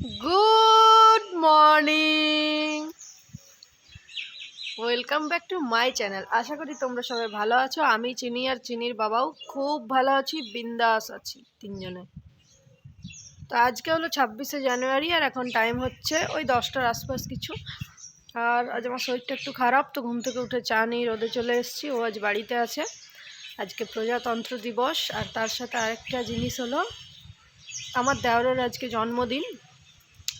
Good morning, welcome back to my channel. আশা করি তোমরা সবাই ভালো আছো। আমি চিনি আর চিনির বাবাও খুব ভালো আছি, বিন্দাস আছি তিনজনে। তো আজকে হলো 26শে জানুয়ারি আর এখন টাইম হচ্ছে ওই 10টার আশপাশ কিছু। আর আজ আমার শরীরটা একটু খারাপ, তো ঘুম থেকে উঠে চা নিয়ে রোদে চলে এসেছি। ও আজ বাড়িতে আছে, আজকে প্রজাতন্ত্র দিবস। আর তার সাথে আরেকটা জিনিস হলো আমার দেওরের আজকে জন্মদিন।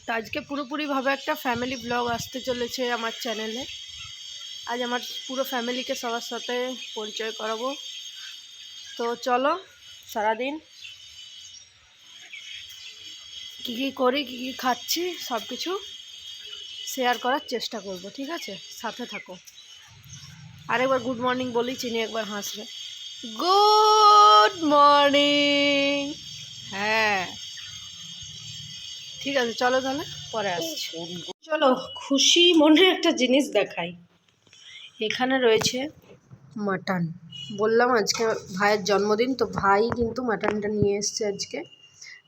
তো আজকে পুরোপুরিভাবে একটা ফ্যামিলি ব্লগ আসতে চলেছে আমার চ্যানেলে। আজ আমার পুরো ফ্যামিলিকে সবার সাথে পরিচয় করাবো। তো চলো সারাদিন কী কী করি, কী কী খাচ্ছি, সব কিছু শেয়ার করার চেষ্টা করব, ঠিক আছে? সাথে থাকো। আরেকবার গুড মর্নিং বলি, চিনি একবার হাসবে। Good morning. হ্যাঁ ঠিক আছে, চলো তাহলে পরে আসছি। চলো খুশি মনে একটা জিনিস দেখাই। এখানে রয়েছে মাটন। বললাম আজকে ভাইয়ের জন্মদিন, তো ভাই কিন্তু মাটনটা নিয়ে এসছে আজকে।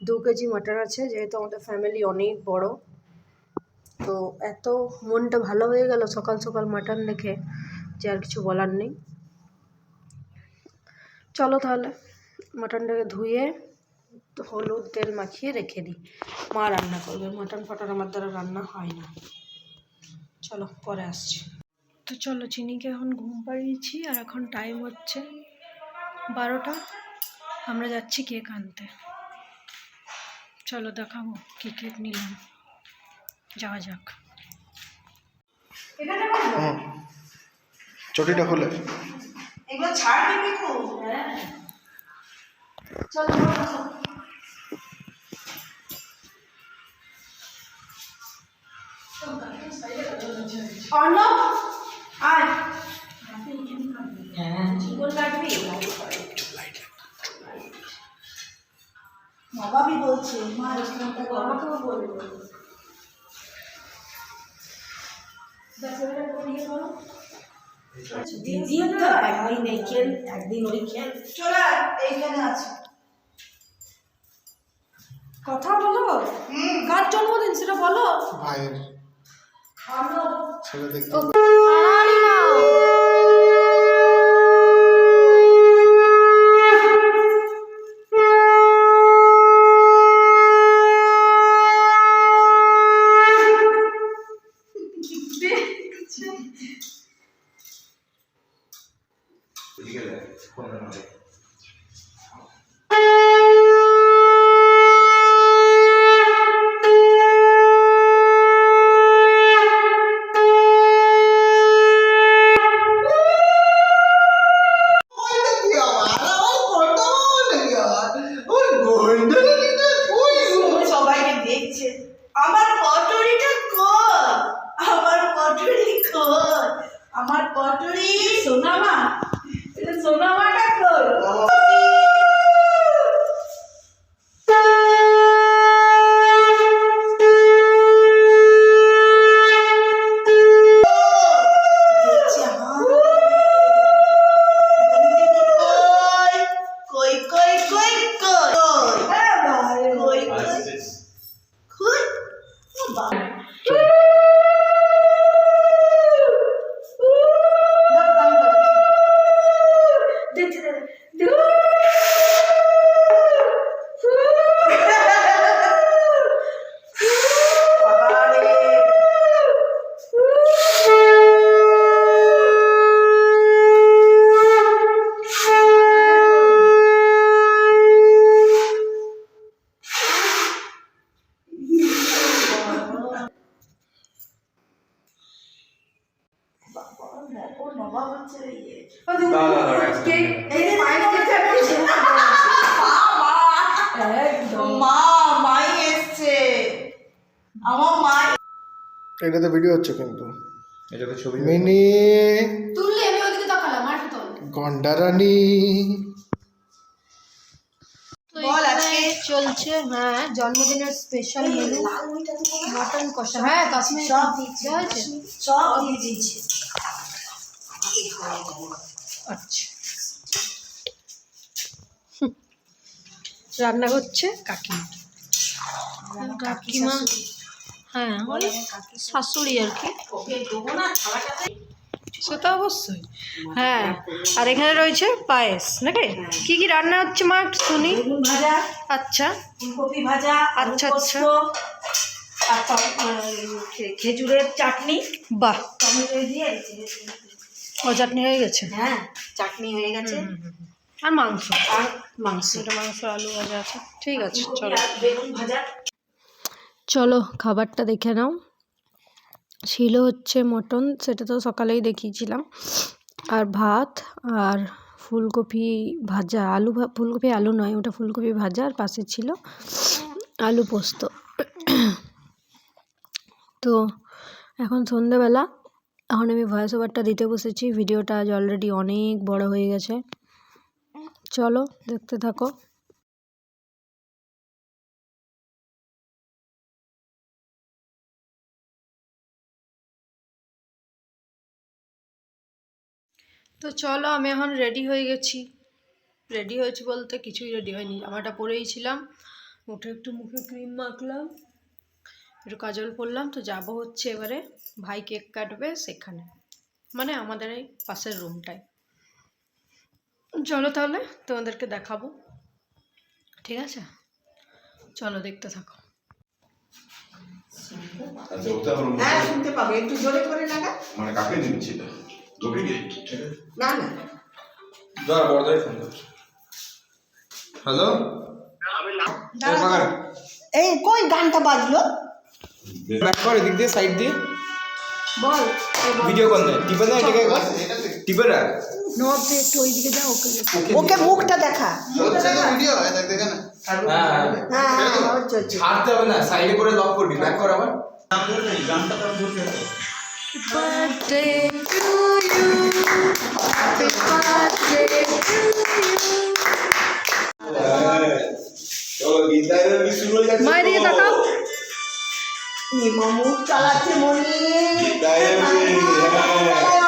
2 কেজি মাটন আছে, যেহেতু আমাদের ফ্যামিলি অনেক বড়। তো এত মনটা ভালো হয়ে গেল সকাল সকাল মাটন দেখে যে আর কিছু বলার নেই। চলো তাহলে মাটনটাকে ধুয়ে হলুদ তেল মাখিয়ে রেখে দিই। মা রান্না করবে, মাটন ফাটন আমার দ্বারা রান্না হয় না। চলো পরে আসছি। তো চলো চিনিকে এখন ঘুম পাড়িয়েছি আর এখন টাইম হচ্ছে 12টা। আমরা যাচ্ছি কেক আনতে। চলো দেখাবো কি কেক নিলাম, যাওয়া যাক। চটিটা খুলে এগুলো ছাড় দিবি খুব। চলো অর্ণব আয়। হ্যাঁ জীবন লাগবে। বাবাবি বলছে মা বাবাকেও বলবো। দিদি তো একদিন এই খেল একদিন ওই খেল। চলে এইখানে আছে, কথা বলো। কার জন্মদিন সেটা বলো। ভাইয়ের ছেলে দেখতে সবাইকে দেখছে। আমার পটুরিটা কই, আমার পটুরি কই, আমার পটুরি সোনামা, এটা সোনামাটা কই। এটাতে ভিডিও হচ্ছে কিন্তু এটাতে ছবি মিনি তুললে আমি ওদিকে তাকালাম আর কি তোল গন্ডারানি। বল আজকে চলছে। হ্যাঁ জন্মদিনের স্পেশাল মেনু মটন কষা। হ্যাঁ কাশ্মীর সব দিয়েছে, সব দিয়ে দিয়েছি। আচ্ছা রান্না করছে কাকিমা। কাকিমা, হ্যাঁ ওই শাশুড়ি আর কি, ওকে দেবো না থালাটাতে। সেটা অবশ্যই। হ্যাঁ, আর এখানে রয়েছে পায়েস নাকি? কি কি রান্না হচ্ছে মা একটু শুনি। বেগুন ভাজা, আচ্ছা ফুলকপি ভাজা, আলু আচ্ছা, পোস্ত, আচ্ছা। আর খেজুরের চাটনি, বাহ, টমেটো দিয়ে। ও চাটনি হয়ে গেছে। হ্যাঁ, চাটনি হয়ে গেছে। আর মাংস, আর মাংস, এটা মাংস আলু ভাজা আছে। ঠিক আছে, ফুলকপি চলো আর বেগুন ভাজা। চলো খাবারটা দেখে নাও। ছিল হচ্ছে মটন, সেটা তো সকালেই দেখিয়েছিলাম, আর ভাত, আর ফুলকপি ভাজা, ফুলকপি আলু নয়, ওটা ফুলকপি ভাজা, আর পাশে ছিল আলু পোস্ত। তো এখন সন্ধেবেলা, এখন আমি ভয়েস ওভারটা দিতে বসেছি। ভিডিওটা আজ অলরেডি অনেক বড় হয়ে গেছে, চলো দেখতে থাকো। তো চলো, আমি এখন রেডি হয়ে গেছি। রেডি হয়েছি বলতে কিছুই রেডি হয়নি, জামাটা পরেই ছিলাম। উঠে একটু মুখে ক্রিম মাখলাম, একটু কাজল পরলাম। তো যাবো হচ্ছে এবারে, ভাই কেক কাটবে সেখানে, মানে আমাদের এই পাশের রুমটায়। চলো তাহলে তোমাদেরকে দেখাবো, ঠিক আছে? চলো দেখতে থাকো। আচ্ছা ওটা আমার হ্যাঁ, শুনতে পাবে, একটু জোরে করে লাগা। মানে কাকে দিচ্ছিল তোকে কি ঠিক আছে না না, দাঁড়া বড়দাই ফোন করছে। হ্যালো, এই কই গানটা বাজলো? ব্যাক কর এদিক দিয়ে, সাইড দিয়ে বল। ভিডিও কল দেয়, টিপে দেয় এটাকে একবার, টিপে রাখ। নব দিয়ে একটু ওইদিকে যাও, ওকে ওকে মুখটা দেখা। ভিডিও দেখে না। হ্যাঁ হ্যাঁ হ্যাঁ, হচ্ছে হচ্ছে। ছাড়তে হবে না, সাইডে করে লক করবি, ব্যাক কর আবার। birthday to you, happy birthday to you। চলো গীতায় শুরু হয়ে যাচ্ছে। মায়ের দিকে তাকাও। নিমা মুখ চালাচ্ছে মনি। গীতায়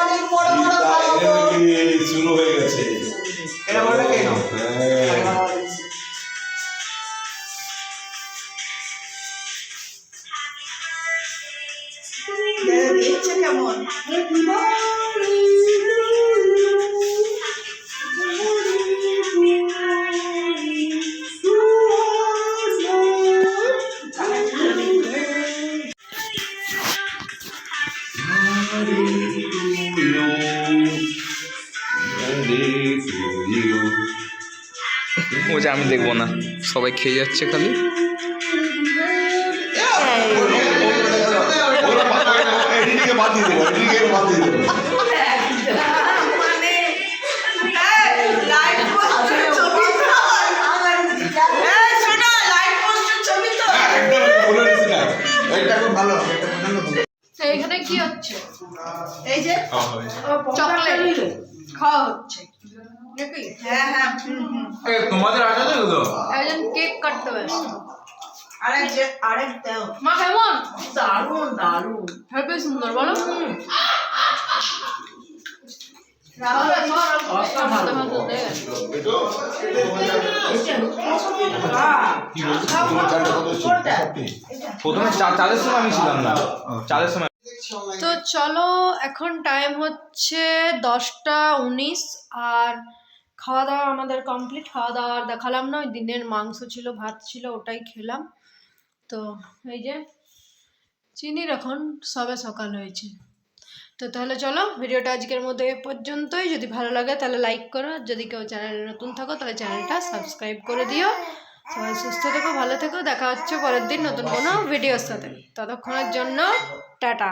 অনেক বড় বড় খাবো। শুরু হয়ে গেছে। এটা বড়টা কে নাও? দিয়েছে কেমন? ও যে আমি দেখবো না, সবাই খেয়ে যাচ্ছে খালি। এদিকে বাদ দিয়ে দেবো, এদিকে বাদ দিয়ে দেবো। মানে লাইভ পোস্টার ছবি তো। এই শোনো, লাইভ পোস্টার ছবি তো। একদম বলে দিস না, এটা খুব ভালো, এটা পছন্দ করো। এখানে কি হচ্ছে? এই যে চকলেট খাওয়া হচ্ছে নাকি? হ্যাঁ হ্যাঁ, তোমাদের আছে তো এগুলো? একজন কেক কাটতে ব্যস্ত। আরেক দাও। মা কেমন? দারুণ দারুণ। হেবি সুন্দর, বলো। প্রথমে চালের সময় আমি ছিলাম না, চালের সময়। তো চলো, এখন টাইম হচ্ছে 10টা 19, আর খাওয়া দাওয়া আমাদের কমপ্লিট। খাওয়া দাওয়া আর দেখালাম না, ওই দিনের মাংস ছিল, ভাত ছিল, ওটাই খেলাম। তো এই যে চিনির এখন সবে সকাল হয়েছে। তো তাহলে চলো, ভিডিওটা আজকের মধ্যে এ পর্যন্তই। যদি ভালো লাগে তাহলে লাইক করো, যদি কেউ চ্যানেলে নতুন থাকো তাহলে চ্যানেলটা সাবস্ক্রাইব করে দিও। সবাই সুস্থ থেকো, ভালো থেকো, দেখা হচ্ছে পরের দিন নতুন কোনো ভিডিওর সাথে। ততক্ষণের জন্য টাটা।